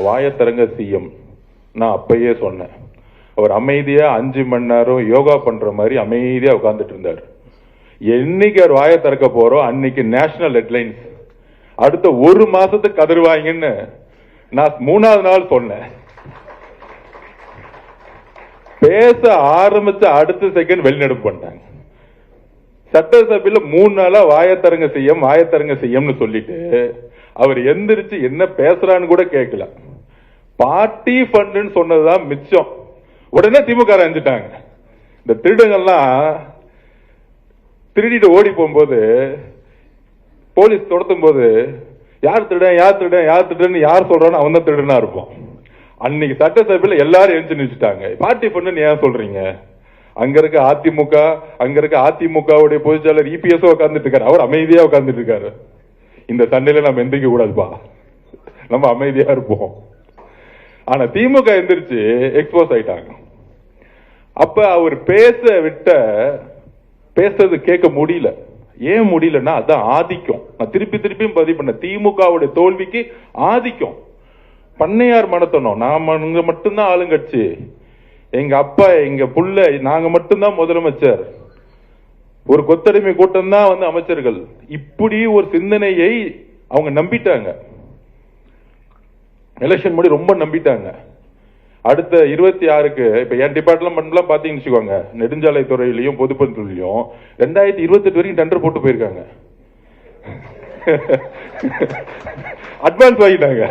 வாயத்தரங்க CM நான் அப்பயே சொன்னேன். அவர் அமைதியா 5 மணி நேரம் யோகா பண்ற மாதிரி அமைதியா உட்கார்ந்துட்டு இருந்தார். என்னைக்கு அவர் வாயை திறக்க போறோம் அன்னைக்கு நேஷனல் ஹெட்லைன்ஸ், அடுத்த 1 மாசத்துக்கு கதறுவாங்கன்னு நான் 3வது நாள் சொன்னேன். பேச ஆரம்பிச்ச அடுத்த செகண்ட் வெளிநடப்பு பண்ணிட்டாங்க. சட்டசபையில 3 நாளா வாயத்தரங்க செய்யம்னு சொல்லிட்டு அவர் எந்திரிச்சு என்ன பேசுறான்னு கூட கேட்கல. பார்ட்டி ஃபண்ட்னு சொன்னதுதான் மிச்சம். உடனே திமுக அஞ்சிட்டாங்க. இந்த திருடங்கள்லாம் திருடிட்டு ஓடி போகும்போது போலீஸ் துரத்தும் போது யார் திருடன் யார் சொல்றான்னு அவன் தான் திருடனா இருப்போம். அன்னைக்கு சட்டசபையில எல்லாரும் எழுந்து நிச்சுட்டாங்க. பார்ட்டி ஃபண்ட்னு ஏன் சொல்றீங்க? அங்க இருக்க அதிமுகவுடைய பொதுச்செயலாளர் இபிஎஸ் உட்கார்ந்துட்டு இருக்காரு. அவர் அமைதியா உட்கார்ந்துட்டு இருக்காரு. இந்த சண்டையில நம்ம எந்திரிக்க கூடாதுப்பா, நம்ம அமைதியா இருப்போம். ஆனா திமுக எந்திரிச்சு எக்ஸ்போஸ் ஆயிட்டாங்க. அப்ப அவர் பேசுறது கேட்க முடியல. ஏன் முடியலன்னா அதான் ஆதிக்கம். நான் திருப்பியும் பதிவு பண்ண திமுகவுடைய தோல்விக்கு ஆதிக்கம். பண்ணையார் மனத்தனம், நாம மட்டும்தான் ஆளுங்கட்சி, எங்க அப்பா எங்க புள்ள நாங்க மட்டும்தான் முதலமைச்சர், ஒரு கொத்தடிமை கூட்டம் தான் அமைச்சர்கள், இப்படி ஒரு சிந்தனையை அவங்க நம்பிட்டாங்க. எலெக்ஷன் முன்னாடி ரொம்ப நம்பிட்டாங்க. அடுத்த 26க்கு இப்ப என் டிபார்ட்மெண்ட்லாம் பாத்தீங்கன்னு வச்சுக்கோங்க, நெடுஞ்சாலை துறையிலையும் பொதுப்பணித்துறையிலையும் 2028 வரைக்கும் டெண்டர் போட்டு போயிருக்காங்க. அட்வான்ஸ் வாங்கிட்டாங்க.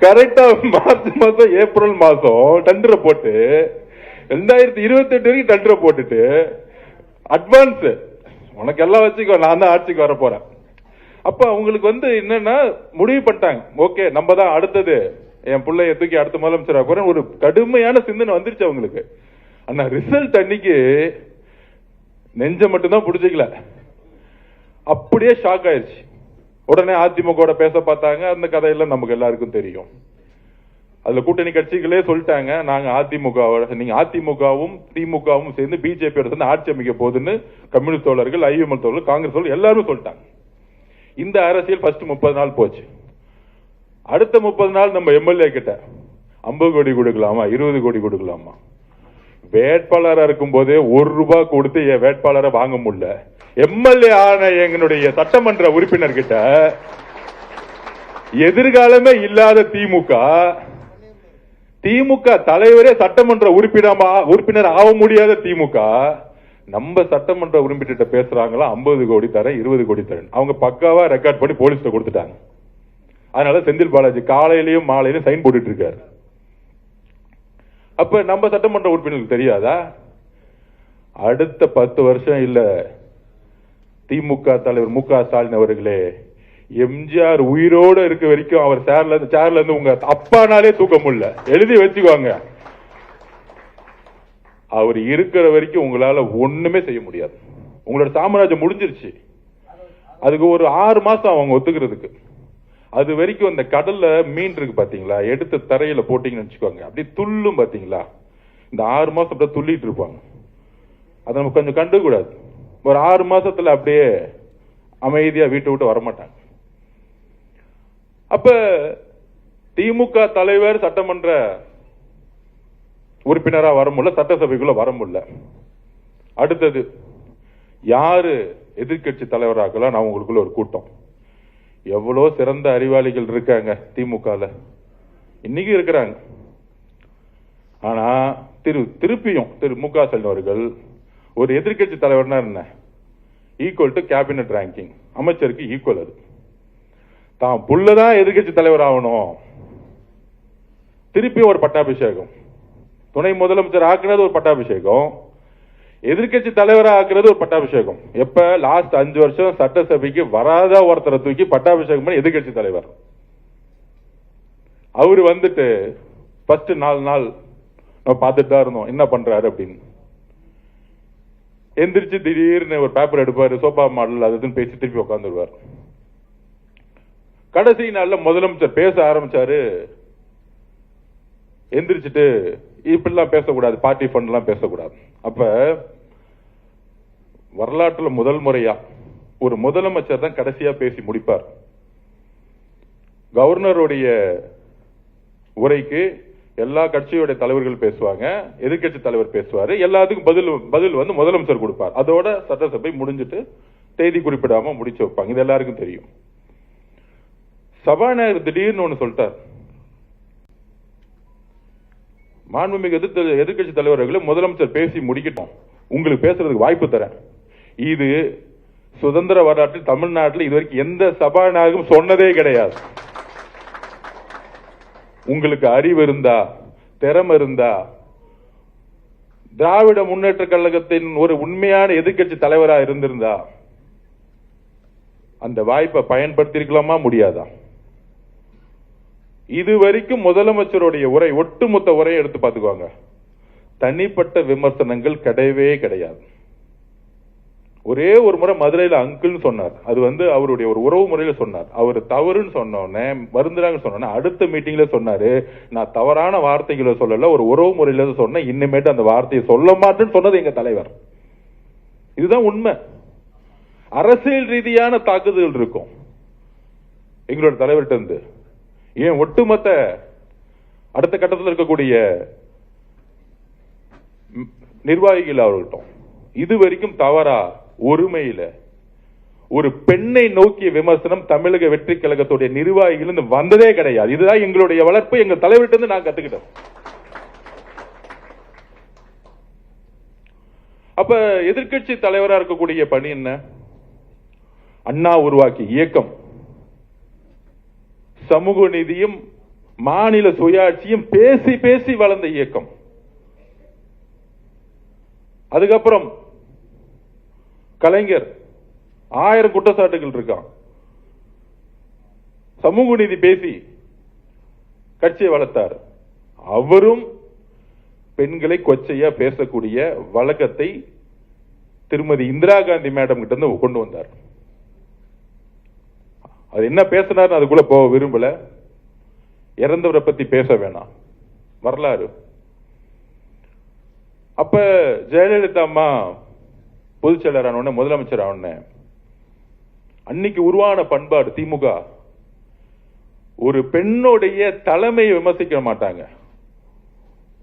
கரெக்டா மார்ச் மாசம் ஏப்ரல் மாசம் டெண்டரை போட்டு 2028 வரைக்கும் டெண்டரை போட்டுட்டு அட்வான்ஸ் உனக்கு எல்லாம் வச்சுக்கோ, நான் தான் ஆட்சிக்கு வர போறேன். அப்ப அவங்களுக்கு என்னன்னா முடிவு பண்ணிட்டாங்க, ஓகே நம்ம தான் அடுத்தது என் பிள்ளைய தூக்கி அடுத்த முதலமைச்சர் போறேன். ஒரு கடுமையான சிந்தனை வந்துருச்சு அவங்களுக்கு. ஆனா ரிசல்ட் அன்னைக்கு நெஞ்ச மட்டும்தான் பிடிச்சிக்கல, அப்படியே ஷாக் ஆயிடுச்சு. உடனே அதிமுக பேச பார்த்தாங்க. அந்த கதையெல்லாம் நமக்கு எல்லாருக்கும் தெரியும். அதுல கூட்டணி கட்சிகளே சொல்லிட்டாங்க, நாங்க நீங்க அதிமுகவும் திமுகவும் சேர்ந்து பிஜேபி ஆட்சி அமைக்க போகுதுன்னு கம்யூனிஸ்ட் தோழர்கள், ஐஎம்எல் தோழர்கள், காங்கிரஸ் தோழர்கள் எல்லாரும் சொல்லிட்டாங்க. இந்த அரசியல் ஃபர்ஸ்ட் 30 நாள் போச்சு. அடுத்த 30 நாள் நம்ம எம்எல்ஏ கிட்ட 50 கோடி கொடுக்கலாமா, 20 கோடி கொடுக்கலாமா? வேட்பாளராக இருக்கும் போதே 1 ரூபாய் கொடுத்து என் வேட்பாளரை வாங்க முடியல. எம்எல்ஏ ஆன எங்களுடைய சட்டமன்ற உறுப்பினர் கிட்ட எதிர்காலமே இல்லாத திமுக தலைவரே சட்டமன்ற உறுப்பினர் ஆக முடியாத திமுக நம்ம சட்டமன்ற உறுப்பினர் பேசுறாங்களா 50 கோடி தரேன், 20 கோடி தரேன். அவங்க பக்காவா ரெக்கார்ட் பண்ணி போலீஸ்ல கொடுத்துட்டாங்க. அதனால செந்தில் பாலாஜி காலையிலயும் மாலையிலும் சைன் போட்டுட்டு இருக்காரு. அப்ப நம்ம சட்டமன்ற உறுப்பினருக்கு தெரியாதா? அடுத்த 10 வருஷம் இல்ல, திமுக தலைவர் மு க ஸ்டாலின் அவர்களே, எம்ஜிஆர் உயிரோடு இருக்க வரைக்கும் அவர் சேர்ல இருந்து உங்க அப்பானாலே தூக்க முடியல, எழுதி வச்சுக்கோங்க. அவர் இருக்கிற வரைக்கும் உங்களால ஒண்ணுமே செய்ய முடியாது. உங்களோட சாம்ராஜ்யம் முடிஞ்சிருச்சு. அதுக்கு ஒரு 6 மாசம் அவங்க ஒத்துக்கிறதுக்கு. அது வரைக்கும் அந்த கடல்ல மீன் இருக்கு பாத்தீங்களா, எடுத்து தரையில போட்டீங்கன்னு வச்சுக்கோங்க, அப்படியே துள்ளும் பாத்தீங்களா. இந்த 6 மாசம் அப்படியே துள்ளிட்டு இருப்பாங்க. அதை நம்ம கொஞ்சம் கண்டுக்கூடாது. ஒரு 6 மாசத்துல அப்படியே அமைதியா வீட்டை விட்டு வரமாட்டாங்க. அப்ப திமுக தலைவர் சட்டமன்ற உறுப்பினரா வர முடியல, சட்டசபைக்குள்ள வர முடியல. அடுத்தது யாரு எதிர்கட்சி தலைவராகலாம்? நான் உங்களுக்குள்ள ஒரு கூட்டம். எவ்வளவு சிறந்த அறிவாளிகள் இருக்காங்க திமுகல, இன்னைக்கு இருக்கிறாங்க. ஆனா திருப்பியும் மு க ஸ்டாலின் அவர்கள் ஒரு எதிர்கட்சி தலைவர்னா என்ன, ஈக்குவல் டு கேபினட் ரேங்கிங், அமைச்சருக்கு ஈக்குவல். அது தான் புள்ளதான் எதிர்கட்சி தலைவர் ஆகணும். திருப்பி ஒரு பட்டாபிஷேகம், துணை முதலமைச்சர் ஆக்குறது ஒரு பட்டாபிஷேகம், எதிர்கட்சி தலைவராக ஆக்குறது ஒரு பட்டாபிஷேகம். எப்ப லாஸ்ட் 5 வருஷம் சட்டசபைக்கு வராத ஒருத்தரை தூக்கி பட்டாபிஷேகம் பண்ணி எதிர்கட்சி தலைவர். அவரு ஃபர்ஸ்ட் 4 நாள் நம்ம பார்த்துட்டு தான் இருந்தோம் என்ன பண்றாரு அப்படின்னு. எந்திரிச்சு திடீர்னு ஒரு பேப்பர் எடுப்பாரு, சோபா மாடல் அதுன்னு பேசி திருப்பி உட்காந்துருவார். கடைசி நாள்ல முதலமைச்சர் பேச ஆரம்பிச்சாரு. எந்திரிச்சுட்டு இப்படிலாம் பேசக்கூடாது, பார்ட்டி ஃபண்ட் எல்லாம் பேசக்கூடாது. அப்ப வரலாற்றுல முதல் முறையா ஒரு முதலமைச்சர் தான் கடைசியா பேசி முடிப்பார். கவர்னருடைய உரைக்கு எல்லா கட்சியோட தலைவர்கள் பேசுவாங்க, எதிர்கட்சி தலைவர் பேசுவாரு, எல்லாத்துக்கும் பதில் வந்து முதலமைச்சர் கொடுப்பார். அதோட சட்டசபை முடிஞ்சிட்டு தேதி குறிப்பிடாம முடிச்சு வைப்பாங்க. இது எல்லாருக்கும் தெரியும். சபாநாயகர் திடீர்னு ஒண்ணு சொல்லிட்டார், மாண்புமிகு எதிர்கட்சி தலைவர்களை முதலமைச்சர் பேசி முடிக்கட்டும், உங்களுக்கு பேசுறதுக்கு வாய்ப்பு தரேன். இது சுதந்திர வரலாற்றில் தமிழ்நாட்டில் இதுவரைக்கும் எந்த சபாநாயகரும் சொன்னதே கிடையாது. உங்களுக்கு அறிவு இருந்தா, திறமை இருந்தா, திராவிட முன்னேற்ற கழகத்தின் ஒரு உண்மையான எதிர்கட்சி தலைவரா இருந்திருந்தா அந்த வாய்ப்பை பயன்படுத்திருக்கலாமா, முடியாதா? இதுவரைக்கும் முதலமைச்சருடைய உரை, ஒட்டுமொத்த உரையை எடுத்து பார்த்துக்குவாங்க, தனிப்பட்ட விமர்சனங்கள் கிடையவே கிடையாது. ஒரே ஒரு முறை மதுரையில் அங்கிள்னு சொன்னார், அது வந்து அவருடைய ஒரு உறவு முறையில சொன்னார். அவர் தவறுன்னு சொன்னோன்னே, வருந்துறாங்கன்னு சொன்னோன்னே அடுத்த மீட்டிங்ல சொன்னாரு, நான் தவறான வார்த்தைகளை சொல்லல, ஒரு உறவு முறையில சொன்ன, இன்னமேட்டு அந்த வார்த்தையை சொல்ல மாட்டேன்னு சொன்னது எங்க தலைவர். இதுதான் உண்மை. அரசியல் ரீதியான தாக்குதல் இருக்கும் எங்களோட தலைவர்கிட்ட இருந்து. ஏன் ஒட்டுமொத்த அடுத்த கட்டத்தில் இருக்கக்கூடிய நிர்வாகிகள் அவர்கிட்ட இது வரைக்கும் தவறா ஒருமையில ஒரு பெண்ணை நோக்கிய விமர்சனம் தமிழக வெற்றி கழகத்துடைய நிர்வாகிகள் வந்ததே கிடையாது. இதுதான் எங்களுடைய வளர்ப்பு, எங்கள் தலைவர்கிட்ட இருந்து நான் கத்துக்கிட்டோம். அப்ப எதிர்கட்சி தலைவரா இருக்கக்கூடிய பணி என்ன? அண்ணா உருவாக்கி இயக்கம், சமூக நீதியும் மாநில சுயாட்சியும் பேசி பேசி வளர்ந்த இயக்கம். அதுக்கப்புறம் கலைஞர் 1000 குற்றச்சாட்டுகள் இருக்கான், சமூக நீதி பேசி கட்சியை வளர்த்தார். அவரும் பெண்களை கொச்சையா பேசக்கூடிய வழக்கத்தை திருமதி இந்திரா காந்தி மேடம் கிட்ட இருந்து கொண்டு வந்தார். அது என்ன பேசினார் அதுக்குள்ள போக விரும்பல, இறந்தவரை பத்தி பேச வேணாம், வரலாறு. அப்ப ஜெயலலிதா அம்மா பொதுச் செயலர் ஆன, முதலமைச்சர் ஆன, அன்னைக்கு உருவான பண்பாடு திமுக, ஒரு பெண்ணுடைய தலைமையை விமர்சிக்க மாட்டாங்க.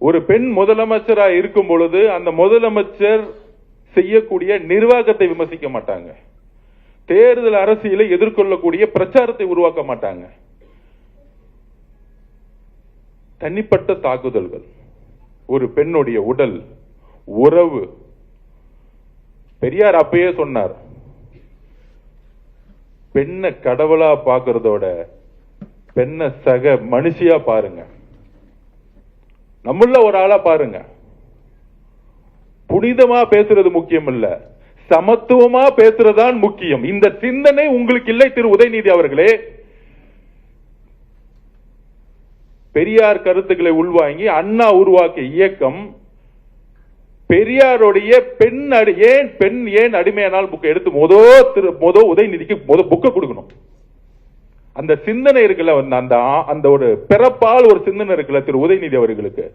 ஒரு பெண் முதலமைச்சரா இருக்கும் பொழுது அந்த முதலமைச்சர் செய்யக்கூடிய நிர்வாகத்தை விமர்சிக்க மாட்டாங்க. தேர்தல் அரசியலை எதிர்கொள்ளக்கூடிய பிரச்சாரத்தை உருவாக்க மாட்டாங்க. தனிப்பட்ட தாக்குதல்கள், ஒரு பெண்ணுடைய உடல், உறவு. பெரியார் அப்பயே சொன்னார், பெண்ணை கடவுளா பார்க்கறதோட பெண்ணை சக மனுஷியா பாருங்க, நம்மள ஒரு ஆளா பாருங்க. புனிதமா பேசுறது முக்கியம் இல்ல, சமத்துவமா பேசுறதுதான் முக்கியம். இந்த சிந்தனை உங்களுக்கு இல்லை திரு உதயநிதி அவர்களே. பெரியார் கருத்துக்களை உள்வாங்கி அண்ணா உருவாக்கிய இயக்கம், பெரியாருடைய பெண் ஏன் அடிமையானால் புக்கை எடுத்து மொத உதயநிதிக்கு புக்கை கொடுக்கணும். அந்த சிந்தனை இருக்குல்ல, அந்த ஒரு பிறப்பால் ஒரு சிந்தனை இருக்குல்ல திரு உதயநிதி அவர்களுக்கு.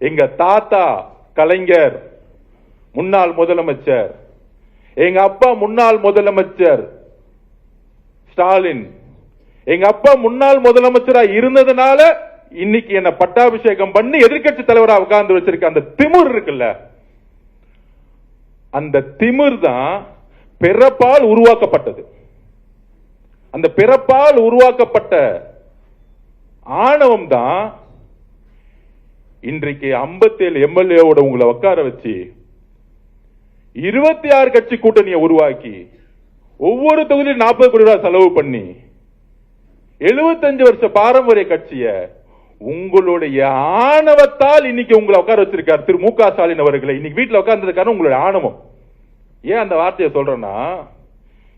எங்க தாத்தா கலைஞர் முன்னாள் முதலமைச்சர், எங்க அப்பா முன்னாள் முதலமைச்சர் ஸ்டாலின், எங்க அப்பா முன்னாள் முதலமைச்சரா இருந்ததுனால இன்னைக்கு என்ன பட்டாபிஷேகம் பண்ணி எதிர்கட்சி தலைவரா உட்கார்ந்து வச்சிருக்க அந்த திமிர் இருக்குல்ல, அந்த திமிர் தான் பிறப்பால் உருவாக்கப்பட்டது. அந்த பிறப்பால் உருவாக்கப்பட்ட ஆணவம் தான் இன்றைக்கு 57 எம்எல்ஏவோட உங்களை உட்கார வச்சு 26 கட்சி கூட்டணியை உருவாக்கி ஒவ்வொரு தொகுதியில் 40 கோடி ரூபாய் செலவு பண்ணி 75 வருஷ பாரம்பரிய கட்சிய உங்களுடைய ஆணவத்தால் இன்னைக்கு உங்களை உட்கார வச்சிருக்கார் திரு மு.க. ஸ்டாலின் அவர்களை. இன்னைக்கு வீட்டில் உட்கார்ந்துருக்காரு உங்களுடைய ஆணவம். ஏன் அந்த வார்த்தையை சொல்றேன்னா,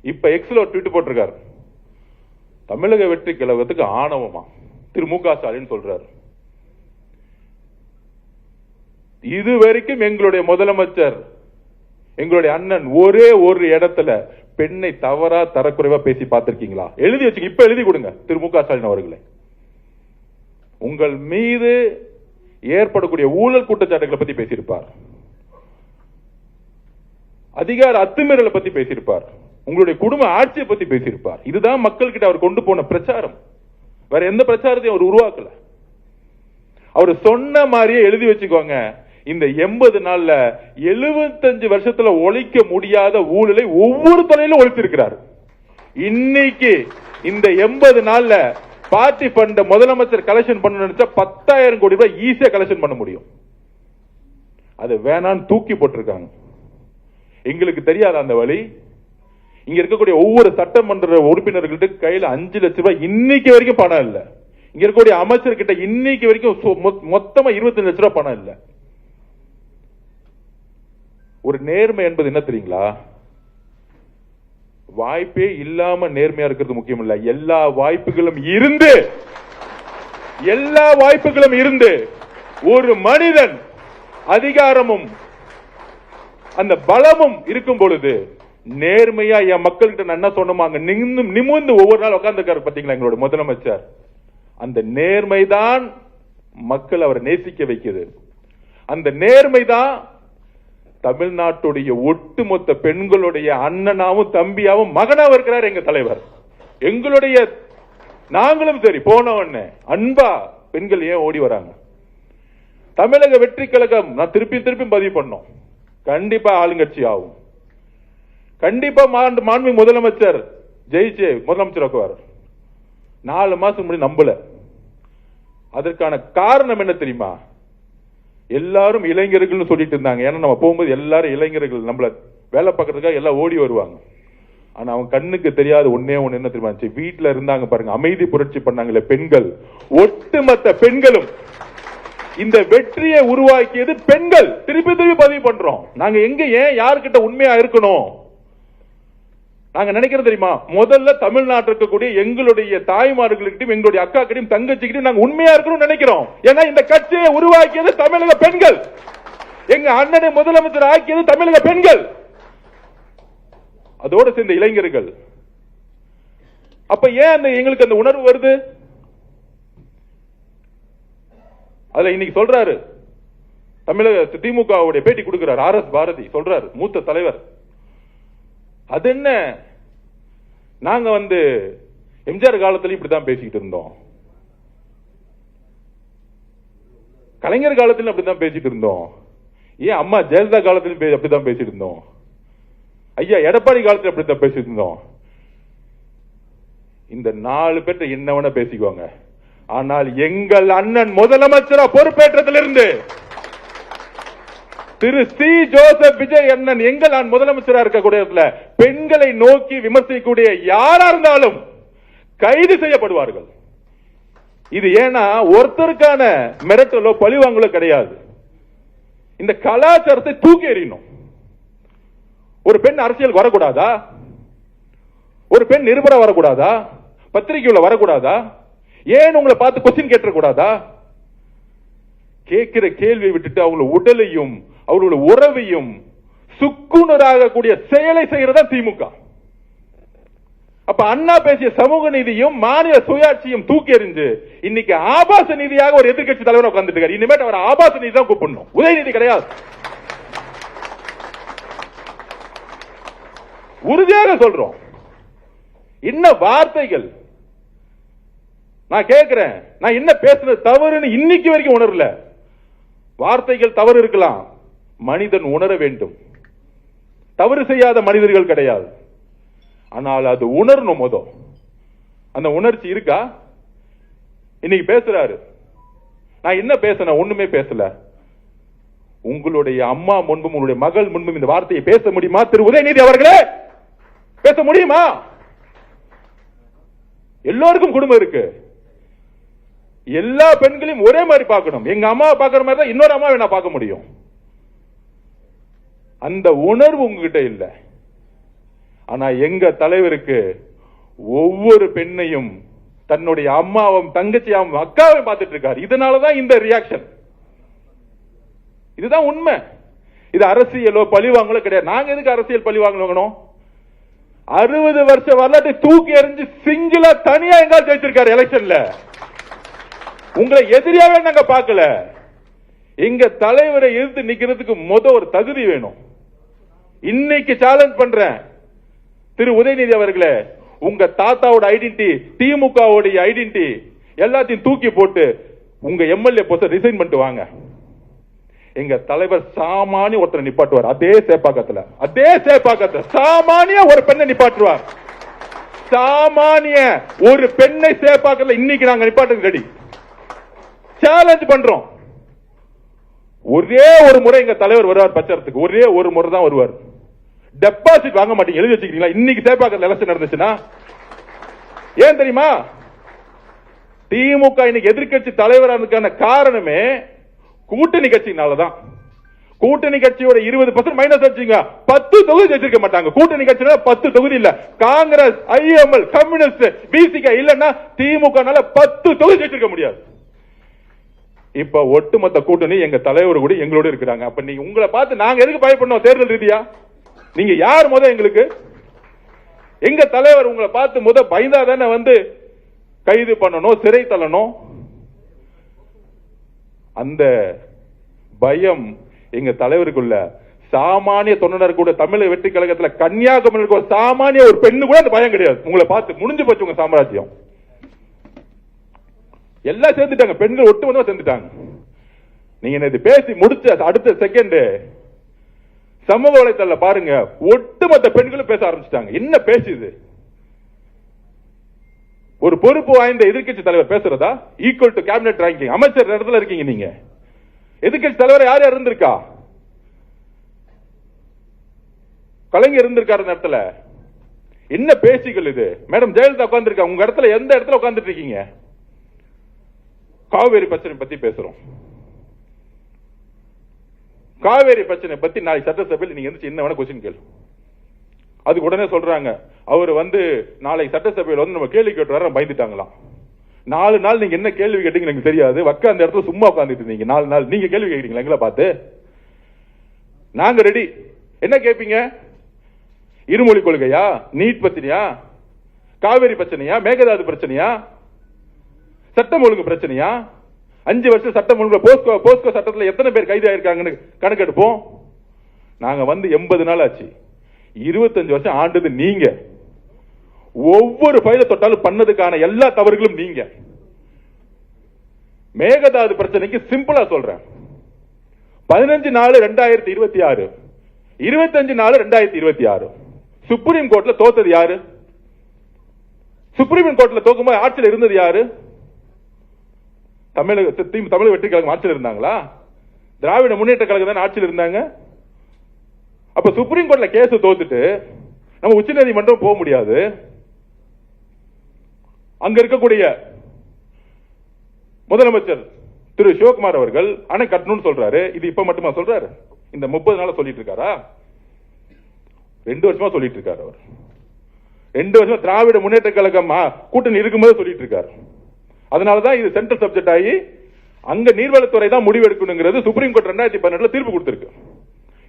இப்ப எக்ஸ்ல ஒரு ட்வீட் போட்டிருக்காரு, தமிழக வெற்றி கழகத்துக்கு ஆணவமா திரு மு.க. ஸ்டாலின் சொல்றாரு. இதுவரைக்கும் எங்களுடைய முதலமைச்சர், எங்களுடைய அண்ணன் ஒரே ஒரு இடத்துல பெண்ணை தவறா தரக்குறைவா பேசி பார்த்திருக்கீங்களா? எழுதி வச்சுங்க, இப்ப எழுதி கொடுங்க திரு மு.க. ஸ்டாலின் அவர்களை. உங்கள் மீது ஏற்படக்கூடிய ஊழல் குற்றச்சாட்டுகளை பத்தி பேசியிருப்பார், அதிகார அத்துமீறலை பத்தி பேசியிருப்பார், உங்களுடைய குடும்ப ஆட்சியை பத்தி பேசியிருப்பார். இதுதான் மக்கள் கிட்ட அவர் கொண்டு போன பிரச்சாரம். வேற எந்த பிரச்சாரத்தையும் அவர் உருவாக்கல. அவர் சொன்ன மாதிரியே எழுதி வச்சுக்கோங்க, இந்த 80 நாள்ல 75 வருஷத்துல ஒழிக்க முடியாத ஊழலை ஒவ்வொரு துறையிலும் ஒழித்திருக்கிறார். இன்னைக்கு இந்த 80 நாள்ல பார்ட்டி ஃபண்ட் முதலமைச்சர் கலெக்ஷன் பண்ண நினைச்சா 10,000 கோடி ரூபாய் ஈஸியா கலெக்ஷன் பண்ண முடியும். அது வேணான்னு தூக்கி போட்டிருக்காங்க. எங்களுக்கு தெரியாத அந்த வழி. இங்க இருக்கக்கூடிய ஒவ்வொரு சட்டமன்ற உறுப்பினர்கள்ட்ட கையில 5 லட்சம் ரூபாய் இன்னைக்கு வரைக்கும் பணம் இல்ல. இங்க இருக்கக்கூடிய அமைச்சர்கிட்ட இன்னைக்கு வரைக்கும் மொத்தமா 25 லட்சம் ரூபாய் பணம் இல்ல. ஒரு நேர்மை என்பது என்ன தெரியுங்களா? வாய்ப்பே இல்லாம நேர்மையா இருக்கிறது முக்கியம் இல்ல, எல்லா வாய்ப்புகளும் இருந்து ஒரு மனிதன் அதிகாரமும் அந்த பலமும் இருக்கும் பொழுது நேர்மையா என் மக்கள்கிட்ட நான் என்ன சொன்னோமாங்க நிமிர்ந்து ஒவ்வொரு நாள் உட்கார்ந்துருக்காரு பாத்தீங்களா எங்களோட முதலமைச்சர். அந்த நேர்மைதான் மக்கள் அவரை நேசிக்க வைக்குது. அந்த நேர்மைதான் தமிழ்நாட்டுடைய ஒட்டுமொத்த பெண்களுடைய அண்ணனாவும் தம்பியாவும் மகனாவும் இருக்கிறார் எங்க தலைவர். எங்களுடைய நாங்களும் சரி போனவண்ணே அன்பா பெண்கள் ஏன் ஓடி வராங்க? தமிழக வெற்றி கழகம் நான் திருப்பி பதிவு பண்ணோம், கண்டிப்பா ஆளுங்கட்சி ஆகும். கண்டிப்பா மாண்பு முதலமைச்சர் ஜெயிச்சு முதலமைச்சர் ஆக்குவார். 4 மாசம் முன்னாடி நம்பல. அதற்கான காரணம் என்ன தெரியுமா? எல்லாரும் இளைஞர்கள் சொல்லிட்டு இருந்தாங்க. ஏன்னா நம்ம போகும்போது எல்லாரும் இளைஞர்கள் நம்மள வேலை பார்க்கறதுக்காக எல்லாம் ஓடி வருவாங்க. ஆனா அவங்க கண்ணுக்கு தெரியாத ஒன்னே ஒண்ணு என்ன தெரியுமா? வீட்டுல இருந்தாங்க பாருங்க, அமைதி புரட்சி பண்ணாங்களே பெண்கள், ஒட்டுமொத்த பெண்களும் இந்த வெற்றியை உருவாக்கியது பெண்கள். திருப்பி பதிவு பண்றோம். நாங்க எங்க ஏன் யாருக்கிட்ட உண்மையா இருக்கணும்? நாங்க நினைக்கிறது தெரியுமா? முதல்ல தமிழ்நாட்டில் இருக்கக்கூடிய எங்களுடைய தாய்மார்களுக்கிட்டையும் எங்களுடைய அக்கா கிட்டையும் தங்கச்சிக்கிட்டையும் நாங்க உண்மையா இருக்கணும் நினைக்கிறோம். ஏன்னா இந்த கட்சியை உருவாக்கியது தமிழக பெண்கள். எங்க அண்ணனை முதலமைச்சர் ஆக்கியது தமிழக பெண்கள், அதோடு சேர்ந்த இளைஞர்கள். அப்ப ஏன் எங்களுக்கு அந்த உணர்வு வருது? அதுல இன்னைக்கு சொல்றாரு, தமிழக திமுக பேட்டி கொடுக்கிறார் RS பாரதி சொல்றாரு, மூத்த தலைவர். அது என்ன, நாங்க எம்ஜிஆர் காலத்துல இப்படித்தான் பேசிக்கிட்டு இருந்தோம், கலைஞர் காலத்திலும் அப்படித்தான் பேசிட்டு இருந்தோம், ஏன் அம்மா ஜெயலலிதா காலத்திலும் அப்படித்தான் பேசிட்டு இருந்தோம், ஐயா எடப்பாடி காலத்தில் அப்படித்தான் பேசிட்டு இருந்தோம். இந்த 4 பேர்ட்ட என்னவன பேசிக்குவாங்க. ஆனால் எங்கள் அண்ணன் முதலமைச்சரா பொறுப்பேற்றதிலிருந்து திரு சி ஜோசப் விஜய் அண்ணன் எங்கள் முதலமைச்சரா இருக்கக்கூடிய பெண்களை நோக்கி விமர்சிக்கக்கூடிய யாரா இருந்தாலும் கைது செய்யப்படுவார்கள். இது ஏன்னா ஒருத்தருக்கான மிரட்டலோ பழிவாங்கலோ கிடையாது. இந்த கலாச்சாரத்தை தூக்கி எறியணும். ஒரு பெண் அரசியல் வரக்கூடாதா? ஒரு பெண் நிருபரா வரக்கூடாதா? பத்திரிகையுள்ள வரக்கூடாதா? ஏன் உங்களை பார்த்து கொஸ்டின் கேட்டக்கூடாதா? கேட்கிற கேள்வியை விட்டுட்டு அவங்களோட உடலையும் அவர்களோட உறவையும் சுக்குநராக கூடிய செயலை செய்யறதா திமுக. அப்ப அண்ணா பேசிய சமூக நீதியும் மாநில சுயாட்சியும் தூக்கி எறிஞ்சு இன்னைக்கு ஆபாச நீதியாக ஒரு எதிர்கட்சி தலைவர் உட்கார்ந்துட்டு இருக்காரு. இனிமேட்டு அவர் ஆபாச நீதி தான் கூப்பிடணும், உதயநிதி கிடையாது. உறுதியாக சொல்றோம். என்ன வார்த்தைகள்! நான் கேட்கிறேன், நான் என்ன பேசுறது தவறுன்னு இன்னைக்கு வரைக்கும் உணரல. வார்த்தைகள் தவறு இருக்கலாம், மனிதன் உணர வேண்டும். தவறு செய்யாத மனிதர்கள் கிடையாது, ஆனால் அது உணரணும். அந்த உணர்ச்சி இருக்கா? இன்னைக்கு பேசுறாரு, நான் என்ன பேசணும்? ஒண்ணுமே பேசல. உங்களுடைய அம்மா முன்பும் உங்களுடைய மகள் முன்பும் இந்த வார்த்தையை பேச முடியுமா திரு உதயநிதி அவர்களே? பேச முடியுமா? எல்லோருக்கும் குடும்பம் இருக்கு. எல்லா பெண்களையும் ஒரே மாதிரி பார்க்கணும். எங்க அம்மாவை பார்க்கிற மாதிரி தான் இன்னொரு அம்மாவை நான் பார்க்க முடியும். அந்த உணர்வு உங்ககிட்ட இல்ல. ஆனா எங்க தலைவருக்கு ஒவ்வொரு பெண்ணையும் தன்னுடைய அம்மாவும் தங்கச்சியாவும் அக்காவையும் பார்த்துட்டு இருக்காரு. இதனாலதான் இந்த ரியாக்ஷன். இதுதான் உண்மை. இது அரசியலோ பழிவாங்களோ கிடையாது. நாங்க எதுக்கு அரசியல் பழி வாங்கணும்? 60 வருஷ வரலாற்றை தூக்கி எறிஞ்சு சிங்கிளா தனியா எங்கால் ஜெயிச்சிருக்காரு எலெக்ஷன்ல. உங்களை எதிரியாவே நாங்க பார்க்கல. எங்க தலைவரை எதிர்த்து நிக்கிறதுக்கு ஒரு தகுதி வேணும். இன்னைக்கு சேலஞ்ச் பண்றேன் திரு உதயநிதி அவர்களே, உங்க தாத்தாவோட ஐடென்டிட்டி, திமுகவுடைய ஐடென்டிட்டி எல்லாத்தையும் தூக்கி போட்டு உங்க எம்எல்ஏ போஸ்ட ரிசைன் பண்ணிட்டு வாங்க. எங்க தலைவர் சாமானிய ஒருத்தர் நிப்பாட்டுவார். அதே சேப்பாக்கத்துல சாமானிய ஒரு பெண்ணை நிப்பாட்டுவார். சாமானிய ஒரு பெண்ணை சேப்பாக்கத்துல இன்னைக்கு நாங்க நிப்பாட்டு ரெடி. சேலஞ்ச் பண்றோம். ஒரே ஒரு முறை எங்க தலைவர் வருவார் பிரச்சாரத்துக்கு. ஒரே ஒரு முறை தான் வருவார். டெபாசிட் வாங்க மாட்டீங்க. எழுதி வச்சுக்கிறீங்களா? இன்னைக்கு சேப்பாக்கத்துல எலெக்ஷன் நடந்துச்சுன்னா ஏன் தெரியுமா? திமுக இன்னைக்கு எதிர்கட்சி தலைவரான காரணமே கூட்டணி கட்சினாலதான். கூட்டணி கட்சியோட 20% மைனஸ் வச்சுங்க 10 தொகுதி வச்சிருக்க மாட்டாங்க. கூட்டணி கட்சியில 10 தொகுதி இல்ல. காங்கிரஸ், ஐஎம்எல், கம்யூனிஸ்ட், பிசிக இல்லன்னா திமுகனால 10 தொகுதி வச்சிருக்க முடியாது. இப்ப ஒட்டுமொத்த கூட்டணி எங்க தலைவர் கூட எங்களோட இருக்கிறாங்க. அப்ப நீங்க உங்களை பார்த்து நாங்க எதுக்கு பயப்படணும்? தேர்தல் ரீதியா நீங்க யார் எங்களுக்கு? எங்க தலைவர் உங்களை பார்த்து பயந்தாதானே வந்து கைது பண்ணணும், சிறை தள்ளணும். அந்த பயம் எங்க தலைவருக்குள்ள. சாமானிய தொண்டனர் கூட தமிழக வெற்றி கழகத்தில் கன்னியாகுமரிக்கு ஒரு சாமானிய ஒரு பெண்ணு கூட அந்த பயம் கிடையாது. உங்களை பார்த்து முடிஞ்சு போச்சு உங்க சாம்ராஜ்யம். எல்லாம் சேர்ந்துட்டாங்க. பெண்கள் ஒட்டுமொத்தமா சேர்ந்துட்டாங்க. நீங்க இது பேசி முடிச்ச அடுத்த செகண்ட் சமூக வலைத்தள பாருங்க, ஒட்டுமொத்த பெண்களும் பேச ஆரம்பிச்சிட்டாங்க. என்ன பேசுது? ஒரு பொறுப்பு வாய்ந்த எதிர்கட்சி தலைவர் பேசுறதா? Equal to cabinet ranking. அமைச்சர் இடத்துல இருக்கீங்க நீங்க. எதிர்கட்சி தலைவர் யார் இருந்திருக்கா? கலைஞர் இருந்திருக்காரு இடத்துல. என்ன பேச்சுகள் இது? மேடம் ஜெயலலிதா உட்கார்ந்து இருக்கா. உங்க இடத்துல எந்த இடத்துல உட்கார்ந்துட்டு இருக்கீங்க? காவேரி பிரச்சனை பத்தி பேசுறோம். காவேரி பிரச்சனை பத்தி நாளைக்கு சட்டசபையில் நீங்க என்ன வேணா கொஸ்டின் கேளு. அதுக்கு உடனே சொல்றாங்க அவர் வந்து நாளைக்கு சட்டசபையில் வந்து நம்ம கேள்வி கேட்டுறாரு பயந்துட்டாங்களாம். 4 நாள் நீங்க என்ன கேள்வி கேட்டீங்க எனக்கு தெரியாது. வக்க அந்த இடத்துல சும்மா உட்கார்ந்துட்டு இருந்தீங்க 4 நாள். நீங்க கேள்வி கேட்கிறீங்களா எங்களை பார்த்து? நாங்க ரெடி. என்ன கேட்பீங்க? இருமொழி கொள்கையா? நீட் பத்தினியா? காவேரி பிரச்சனையா? மேகதாது பிரச்சனையா? சட்டம் ஒழுங்கு பிரச்சனையா? 5 வருஷம் சட்டம் ஒழுங்கு போஸ்கோ சட்டத்தில் எத்தனை பேர் கைது ஆயிருக்காங்கன்னு கணக்கெடுப்போம். நாங்க வந்து 80 நாள் ஆச்சு. 25 வருஷம் ஆண்டது நீங்க. ஒவ்வொரு ஃபைல தொட்டாலும் பண்ணதுக்கான எல்லா தவறுகளும் நீங்க. மேகதாது பிரச்சனைக்கு சிம்பிளா சொல்றேன். 15/4/2026, 25/4/2026 சுப்ரீம் கோர்ட்ல தோத்தது யாரு? சுப்ரீம் கோர்ட்ல தோக்கும்போது ஆட்சியில் இருந்தது யாரு? தமிழக வெற்றி கழகம் ஆட்சியில் இருந்தாங்களா? திராவிட முன்னேற்ற கழகம் தான் ஆட்சியில் இருந்தாங்க. அப்ப சுப்ரீம் கோர்ட்ல கேஸ் தோத்துட்டு நம்ம உச்ச நீதிமன்றம் போக முடியாது. அங்க இருக்கக்கூடிய முதலமைச்சர் திரு சிவகுமார் அவர்கள் அணை கட்டணும்னு சொல்றாரு. இது இப்ப மட்டுமா சொல்றாரு? இந்த 30 நாளா சொல்லிட்டு இருக்காரா? 2 வருஷமா சொல்லிட்டு இருக்காரு. அவர் 2 வருஷமா திராவிட முன்னேற்ற கழகம் கூட்டணி இருக்கும்போது சொல்லிட்டு இருக்காரு. அதனாலதான் இது சென்ட்ரல் சப்ஜெக்ட் ஆகி அங்க நீர்வளத்துறை தான் முடிவு எடுக்கணுங்கிறது சுப்ரீம் கோர்ட் 2018 தீர்ப்பு கொடுத்திருக்கு.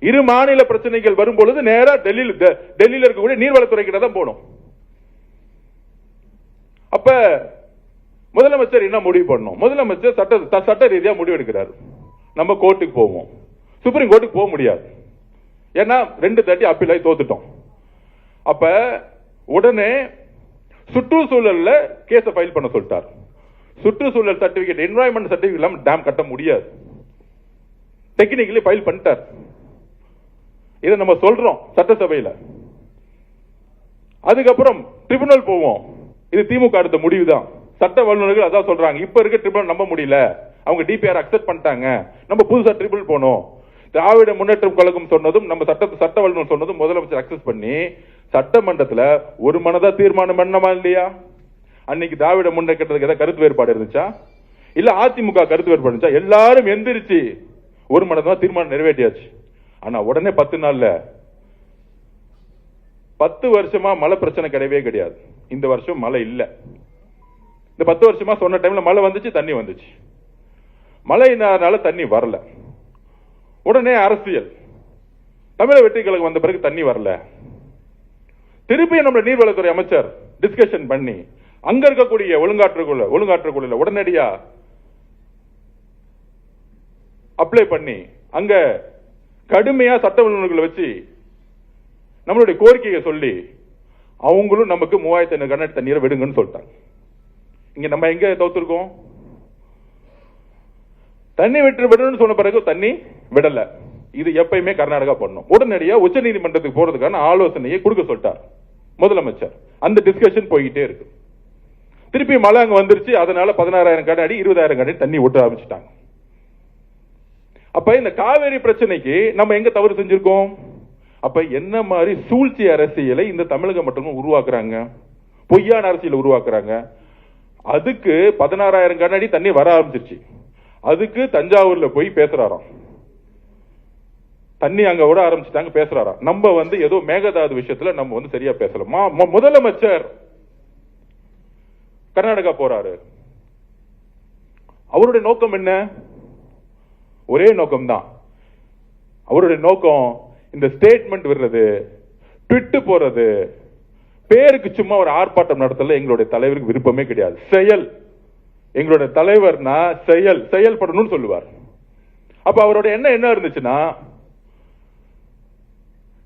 இரு மாநில பிரச்சனைகள் வரும்பொழுது நேரா டெல்லியில் இருக்கக்கூடிய நீர்வளத்துறை கிட்ட தான் போகணும். அப்ப முதலமைச்சர் என்ன முடிவு பண்ணணும்? முதலமைச்சர் சட்ட ரீதியா முடிவு எடுக்கிறார். நம்ம கோர்ட்டுக்கு போவோம். சுப்ரீம் கோர்ட்டுக்கு போக முடியாது. ஏன்னா 2 தட்டி அப்பீல் ஆகி தோத்துட்டோம். அப்ப உடனே சுற்றுச்சூழல்ல கேஸை ஃபைல் பண்ண சொல்லிட்டார். சுற்றுச்சூழல் சர்டிபிகேட், என்வாயன்மெண்ட் சர்டிபிகேட் இல்லாம டேம் கட்ட முடியாது. டெக்னிக்கலி ஃபைல் பண்ணிட்டார். இதை நம்ம சொல்றோம் சட்டசபையில். அதுக்கப்புறம் ட்ரிபியூனல் போவோம். இது திமுக எடுத்த முடிவு தான். சட்ட வல்லுநர்கள் அதான் சொல்றாங்க. இப்ப இருக்க ட்ரிபியூனல் நம்ப முடியல. அவங்க டிபிஆர் அக்செப்ட் பண்ணிட்டாங்க. நம்ம புதுசா ட்ரிபியூனல் போனோம். திராவிட முன்னேற்றம் கழகம் சொன்னதும் நம்ம சட்ட வல்லுநர் சொன்னதும் முதலமைச்சர் அக்செப்ட் பண்ணி சட்டமன்றத்தில் ஒரு மனதா தீர்மானம் பண்ணமா இல்லையா? அன்னைக்கு திராவிட முன்னேற்றத்துக்கு ஏதாவது கருத்து வேறுபாடு இருந்துச்சா? இல்ல அதிமுக கருத்து வேறுபாடு இருந்துச்சா? எல்லாரும் எந்திரிச்சு ஒரு மனதா தீர்மானம் நிறைவேற்றியாச்சு. ஆனா உடனே 10 நாள்ல 10 வருஷமா மழை பிரச்சனை கிடையவே கிடையாது. இந்த வருஷம் மழை இல்ல. இந்த 10 வருஷமா சொன்ன டைம்ல மழை வந்துச்சு, தண்ணி வந்துச்சு. மழையினால தண்ணி வரல. உடனே அரசியல். தமிழக வெற்றி கழகம் வந்த பிறகு தண்ணி வரல. திருப்பி நம்ம நீர்வளத்துறை அமைச்சர் டிஸ்கஷன் பண்ணி அங்க இருக்கக்கூடிய ஒழுங்காற்றுக்குள்ள உடனடியா அப்ளை பண்ணி அங்க கடுமையா சட்ட வல்லுநர்களை வச்சு நம்மளுடைய கோரிக்கையை சொல்லி அவங்களும் நமக்கு 3500 கனஅடி தண்ணீரை விடுங்கன்னு சொல்லிட்டாங்க. இங்க நம்ம எங்க தோத்துருக்கோம்? தண்ணி விடணும்னு சொன்ன பிறகு தண்ணி விடல. இது எப்பயுமே கர்நாடகா பண்ணும். உடனடியா உச்ச நீதிமன்றத்துக்கு போறதுக்கான ஆலோசனையை கொடுக்க சொல்லிட்டார் முதலமைச்சர். அந்த டிஸ்கஷன் போயிட்டே இருக்கு. திருப்பி மழை அங்க வந்துருச்சு. அதனால 16,000 கனஅடி 20,000 கனஅடி தண்ணி விட்டு ஆரம்பிச்சுட்டாங்க. அப்ப இந்த காவேரி பிரச்சனைக்கு நம்ம எங்க தவறு செஞ்சிருக்கோம்? அப்ப என்ன மாதிரி சூழ்ச்சி அரசியலை இந்த தமிழகம் மட்டும் உருவாக்குறாங்க, பொய்யான அரசியல் உருவாக்குறாங்க. அதுக்கு 16,000 கனஅடி தண்ணி வர ஆரம்பிச்சிருச்சு. அதுக்கு தஞ்சாவூர்ல போய் பேசுறாராம். தண்ணி அங்க விட ஆரம்பிச்சுட்டாங்க, பேசுறாராம். நம்ம ஏதோ மேகதாது விஷயத்துல நம்ம சரியா பேசலாமா? முதலமைச்சர் கர்நாடகா போறாரு. அவருடைய நோக்கம் என்ன? ஒரே நோக்கம் தான். அவருடைய நோக்கம் இந்த ஸ்டேட்மெண்ட் விடுறது, ட்விட்டு போறது, பேருக்கு சும்மா ஒரு ஆர்ப்பாட்டம் நடத்தல எங்களுடைய தலைவருக்கு விருப்பமே கிடையாது. செயல். எங்களுடைய தலைவர்னா செயல்படணும்னு சொல்லுவார். அப்ப அவருடைய என்ன இருந்துச்சுன்னா,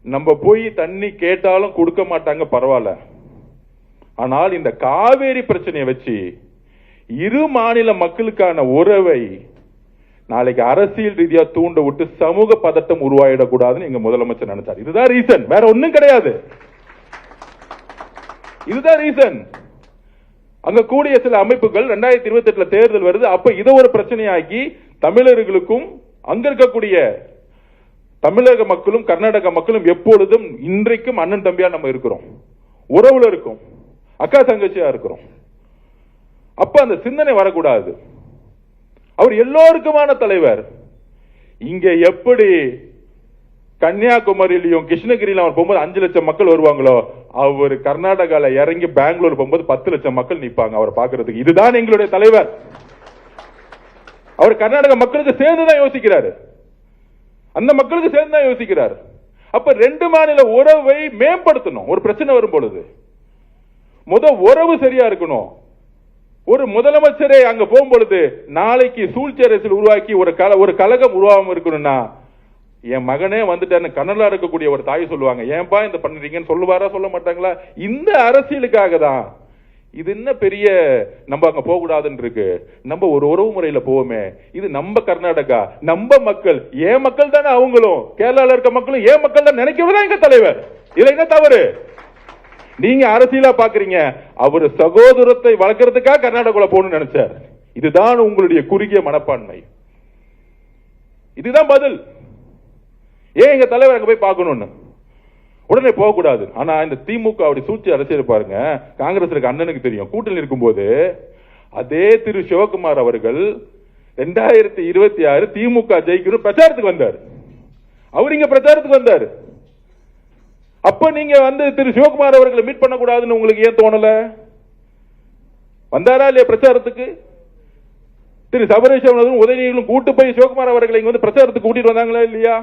நம்ம போய் தண்ணி கேட்டாலும் கொடுக்க மாட்டாங்க, பரவாயில்ல. ஆனால் இந்த காவேரி பிரச்சனையை வச்சு இரு மாநில மக்களுக்கான உறவை நாளைக்கு அரசியல் ரீதியா தூண்ட விட்டு சமூக பதட்டம் உருவாயிடக்கூடாதுன்னு எங்க முதலமைச்சர் நினைச்சார். இதுதான் ரீசன், வேற ஒண்ணும் கிடையாது. இதுதான் ரீசன். அங்க கூடிய சில அமைப்புகள் 2028 தேர்தல் வருது. அப்ப இதை ஒரு பிரச்சனையாக்கி தமிழர்களுக்கும் அங்க இருக்கக்கூடிய தமிழக மக்களும் கர்நாடக மக்களும் எப்பொழுதும் இன்றைக்கும் அண்ணன் தம்பியா நம்ம இருக்கிறோம், உறவுல இருக்கும், அக்கா தங்கச்சியா இருக்கிறோம். அப்ப அந்த சிந்தனை வரக்கூடாது. அவர் எல்லோருக்குமான தலைவர். இங்க எப்படி கன்னியாகுமரியிலும் கிருஷ்ணகிரியிலும் அவர் போகும்போது 5 லட்சம் மக்கள் வருவாங்களோ, அவர் கர்நாடகால இறங்கி பெங்களூர் போகும்போது 10 லட்சம் மக்கள் நிற்பாங்க அவர் பாக்குறதுக்கு. இதுதான் எங்களுடைய தலைவர். அவர் கர்நாடக மக்களுக்கு சேர்ந்துதான் யோசிக்கிறாரு, அந்த மக்களுக்கு சேர்ந்துதான் யோசிக்கிறார். அப்ப 2 மாநில உறவை மேம்படுத்தணும். ஒரு பிரச்சனை வரும் பொழுது உறவு சரியா இருக்கணும். ஒரு முதலமைச்சரே அங்க போகும்பொழுது நாளைக்கு சூழ்ச்சி அரசியல் உருவாக்கி ஒரு கழகம் உருவாகாம இருக்கணும்னா, என் மகனே வந்துட்டாரு கனலா இருக்கக்கூடிய ஒரு தாய் சொல்லுவாங்க, ஏன்பா இந்த பண்றீங்கன்னு சொல்லுவாரா? சொல்ல மாட்டாங்களா? இந்த அரசியலுக்காக தான். இது என்ன பெரிய நம்ம அங்க போக கூடாதுன்னு இருக்கு. நம்ம ஒரு உறவு முறையில போவோமே. இது நம்ம கர்நாடகா, நம்ம மக்கள், ஏன் மக்கள் தானே அவங்களும், கேரளால இருக்க மக்களும் ஏன் மக்கள் தான் நினைக்கிறதா எங்க தலைவர். இதுல என்ன தவறு? நீங்க அரசியலா பாக்குறீங்க. அவர் சகோதரத்தை வளர்க்கறதுக்காக கர்நாடகால போகணும்னு நினைச்சார். இதுதான் உங்களுடைய குறுகிய மனப்பான்மை. இதுதான் பதில். ஏன் எங்க தலைவர் அங்க போய் பார்க்கணும்னு உடனே போக கூடாது. ஆனா இந்த திமுக அப்படி சூழ்ச்சி அரசியல் பாருங்க. காங்கிரஸ் இருக்க அண்ணனுக்கு தெரியும். கூட்டணி இருக்கும்போது அதே திரு சிவகுமார் அவர்கள் 2026 திமுக ஜெயிக்கணும் பிரச்சாரத்துக்கு வந்தார். அவர் இங்க பிரச்சாரத்துக்கு வந்தார். அப்ப நீங்க திரு சிவகுமார் அவர்களை மீட் பண்ண கூடாதுன்னு உங்களுக்கு ஏன் தோணல? வந்தாரா இல்லையா பிரச்சாரத்துக்கு? திரு சபரீஷன் உதயநிதிகளும் கூட்டு போய் சிவகுமார் அவர்களை இங்க பிரச்சாரத்துக்கு கூட்டிட்டு வந்தாங்களா இல்லையா?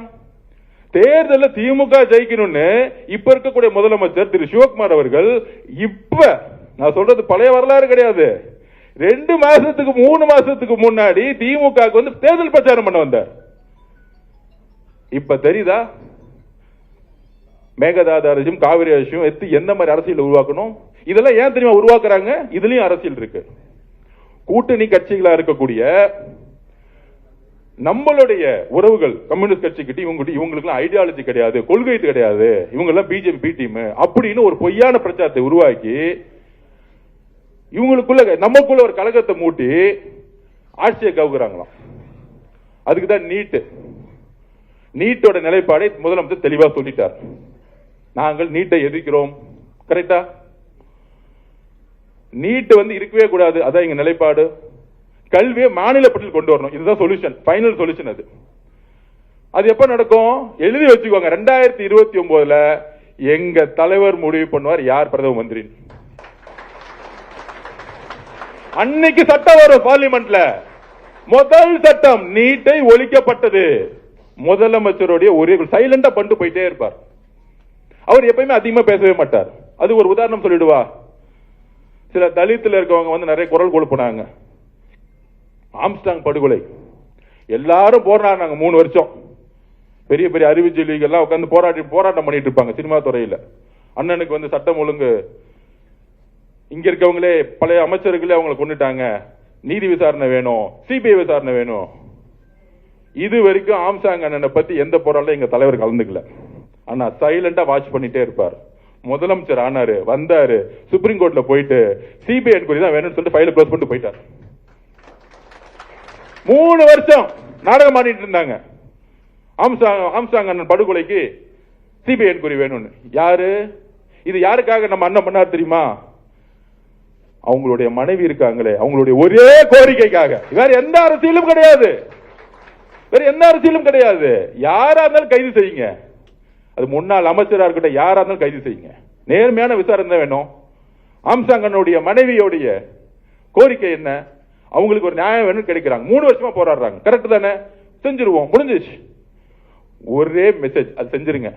தேர்தலில் திமுக ஜெயிக்கணும்னு இப்ப இருக்கக்கூடிய முதலமைச்சர் திரு சிவகுமார் அவர்கள் இப்ப நான் சொல்றது பழைய வரலாறு கிடையாது, 2 மாசத்துக்கு 3 மாசத்துக்கு முன்னாடி திமுக தேர்தல் பிரச்சாரம் பண்ண வந்தார். இப்ப தெரியுதா மேகதாது அரசும் காவிரி அரசும் எந்த மாதிரி அரசியல் உருவாக்கணும்? இதெல்லாம் ஏன் தெரியுமா உருவாக்குறாங்க? இதுலயும் அரசியல் இருக்கு. கூட்டணி கட்சிகளா இருக்கக்கூடிய நம்மளுடைய உறவுகள் கம்யூனிஸ்ட் கட்சி கிட்ட இவங்களுக்கு ஐடியாலஜி கிடையாது, கொள்கை கிடையாது, இவங்க எல்லாம் பிஜேபி பி டீம் அப்படின்னு ஒரு பொய்யான பிரச்சாரத்தை உருவாக்கி இவங்களுக்குள்ள நமக்குள்ள ஒரு கலகத்தை மூட்டி ஆட்சியை கவுக்குறாங்களாம். அதுக்குதான் நீட்டோட நிலைப்பாடை முதலமைச்சர் தெளிவா சொல்லிட்டார். நாங்கள் நீட்டை எதிர்க்கிறோம். கரெக்டா? நீட் இருக்கவே கூடாது, அதான் எங்க நிலைப்பாடு. கல்வியை மாநில பட்டியல் கொண்டு வரணும், இதுதான் சொல்யூஷன், ஃபைனல் சொல்யூஷன். அது எப்ப நடக்கும் எழுதி வச்சுக்கோங்க. 2029 எங்க தலைவர் முடிவு பண்ணுவார் யார் பிரதம மந்திரி. அன்னைக்கு சட்டம் வரும் பார்லிமெண்ட்ல. முதல் சட்டம் நீட்டை ஒழிக்கப்பட்டது. முதலமைச்சருடைய ஒரே சைலண்டா பண்ணிட்டு போயிட்டே இருப்பார். அவர் எப்பயுமே அதிகமா பேசவே மாட்டார். அது ஒரு உதாரணம் சொல்லிடுவா. சில தலித்துல இருக்கவங்க நிறைய குரல் கொடுப்பாங்க. ஆம்ஸ்டாங் படுகொலை எல்லாரும் போராடினாங்க 3 வருஷம். பெரிய பெரிய அறிவுஜீவிகள் உட்கார்ந்து போராட்டம் பண்ணிட்டு இருப்பாங்க சினிமா துறையில. அண்ணனுக்கு சட்டம் ஒழுங்கு இங்க இருக்கவங்களே பழைய அமைச்சர்களே அவங்களை கொண்டுட்டாங்க, நீதி விசாரணை வேணும், சிபிஐ விசாரணை வேணும். இது வரைக்கும் ஆம்சாங் அண்ணனை பத்தி எந்த போராட்டம் எங்க தலைவர் கலந்துக்கல. ஆனா சைலண்டா வாட்ச் பண்ணிட்டே இருப்பார். முதலமைச்சர் ஆனாரு, வந்தாரு, சுப்ரீம் கோர்ட்ல போயிட்டு சிபிஐ என்கொயரி தான் வேணும்னு சொல்லிட்டு ஃபைல க்ளோஸ் பண்ணிட்டு போயிட்டார். 3 வருஷம் நாடகம் ஆடிட்டு இருந்தாங்க. ஆம்சாங் அண்ணன் படுகொலைக்கு சிபிஐ என்கொயரி வேணும்னு. யாரு இது? யாருக்காக நம்ம அண்ணன் பண்ணார் தெரியுமா? அவங்களுடைய மனைவி இருக்காங்களே, அவங்களுடைய ஒரே கோரிக்கைக்காக. வேற எந்த அரசியலும் கிடையாது, வேற எந்த அரசியலும் கிடையாது. யாரா இருந்தாலும் கைது செய்யுங்க, அது முன்னாள் அமைச்சரா இருக்கட்டும், யாரா இருந்தாலும் கைது செய்யுங்க. நேர்மையான விசாரணை தான் வேணும். ஆம்சாங்கனுடைய மனைவியோடைய கோரிக்கை என்ன? அவங்களுக்கு ஒரு நியாயம் வேணும் கிடைக்கிறாங்க. 3 வருஷமா போராடுறாங்க. கரெக்ட் தானே? செஞ்சிருவோம், முடிஞ்சிச்சு. ஒரே மெசேஜ், அது செஞ்சிருங்க.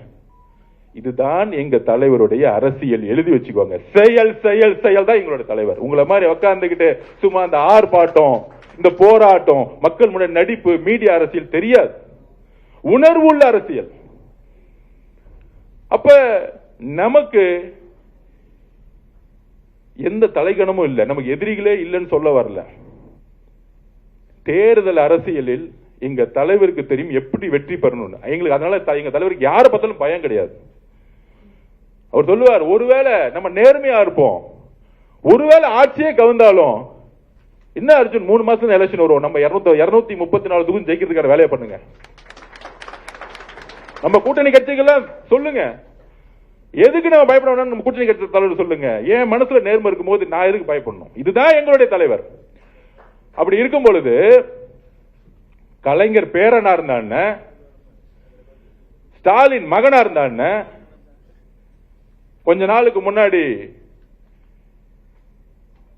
இதுதான் எங்க தலைவருடைய அரசியல். எழுதி வச்சுக்கோங்க. செயல் செயல் செயல் தான் எங்களோட தலைவர். உங்களை மாதிரி உட்கார்ந்துகிட்டு சும்மா அந்த ஆர்ப்பாட்டம், இந்த போராட்டம், மக்கள் முன்னாடி நடிப்பு, மீடியா அரசியல் தெரியாது. உணர்வு உள்ள அரசியல். அப்ப நமக்கு எந்த தலைகணமும் இல்லை, நமக்கு எதிரிகளே இல்லைன்னு சொல்ல வரல. தேர்தல் அரசியலில் எங்க தலைவருக்கு தெரியும் எப்படி வெற்றி பெறணும் எங்களுக்கு. அதனால எங்க தலைவருக்கு யாரை பார்த்தாலும் பயம் கிடையாது. அவர் சொல்லுவார், ஒருவேளை நம்ம நேர்மையா இருப்போம், ஒருவேளை ஆட்சியே கவுந்தாலும் என்ன அர்ஜுன் 3 மாசத்துல எலெக்ஷன் வரும், நம்ம 234 தொகுதி ஜெயிக்கிறதுக்கான வேலையை பண்ணுங்க. நம்ம கூட்டணி கட்சிகள் சொல்லுங்க, எதுக்கு நம்ம பயப்படணும்? நம்ம கூட்டணி கட்சி தலைவர் சொல்லுங்க. என் மனசுல நேர்மை இருக்கும் போது நான் எதுக்கு பயப்படணும்? இதுதான் எங்களுடைய தலைவர். அப்படி இருக்கும் பொழுது கலைஞர் பேரனா இருந்தான், ஸ்டாலின் மகனா இருந்தான். கொஞ்ச நாளுக்கு முன்னாடி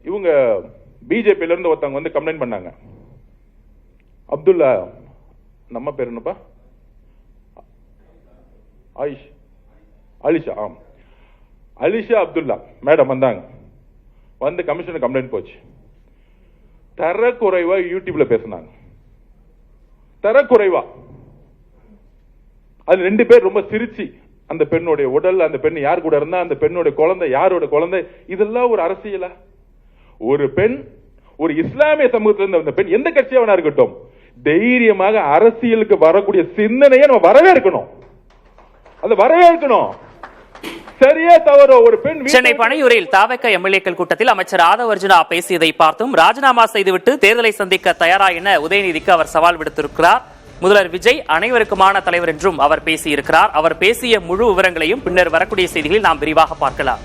இவங்க பிஜேபியில இருந்து ஒருத்தவங்க வந்து கம்ப்ளைண்ட் பண்ணாங்க. அப்துல்லா, நம்ம பேர் என்னப்பா? அலிஷா. அலிஷா அப்துல்லா மேடம் வந்தாங்க. வந்து கமிஷனர் கம்ப்ளைண்ட் போச்சு. தரக்குறைவா யூடியூப்ல பேசினாங்க. தரக்குறைவா. அது 2 பேர் ரொம்ப சிரிச்சு, அந்த பெண்ணுடைய உடல், அந்த பெண் யார் கூட இருந்தா, அந்த பெண்ணுடைய குழந்தை யாரோட குழந்தை, இதெல்லாம் ஒரு அரசியலா? ஒரு பெண், ஒரு இஸ்லாமிய சமூகத்தில் இருந்த அந்த பெண், எந்த கட்சியா இருக்கட்டும், தைரியமாக அரசியலுக்கு வரக்கூடிய சிந்தனையை நம்ம வரவேற்கணும். அது வரவேற்கணும். சரியா தவறோ? ஒரு பெண். சென்னை பனையூரில் தாவக எம்எல்ஏக்கள் கூட்டத்தில் அமைச்சர் ஆதவ் அர்ஜுனா பேசியதை பார்த்தும், ராஜினாமா செய்துவிட்டு தேர்தலை சந்திக்க தயாரா என உதயநிதிக்கு அவர் சவால் விடுத்திருக்கிறார். முதல்வர் விஜய் அனைவருக்குமான தலைவர் என்றும் அவர் பேசியிருக்கிறார். அவர் பேசிய முழு விவரங்களையும் பின்னர் வரக்கூடிய செய்திகளில் நாம் விரிவாக பார்க்கலாம்.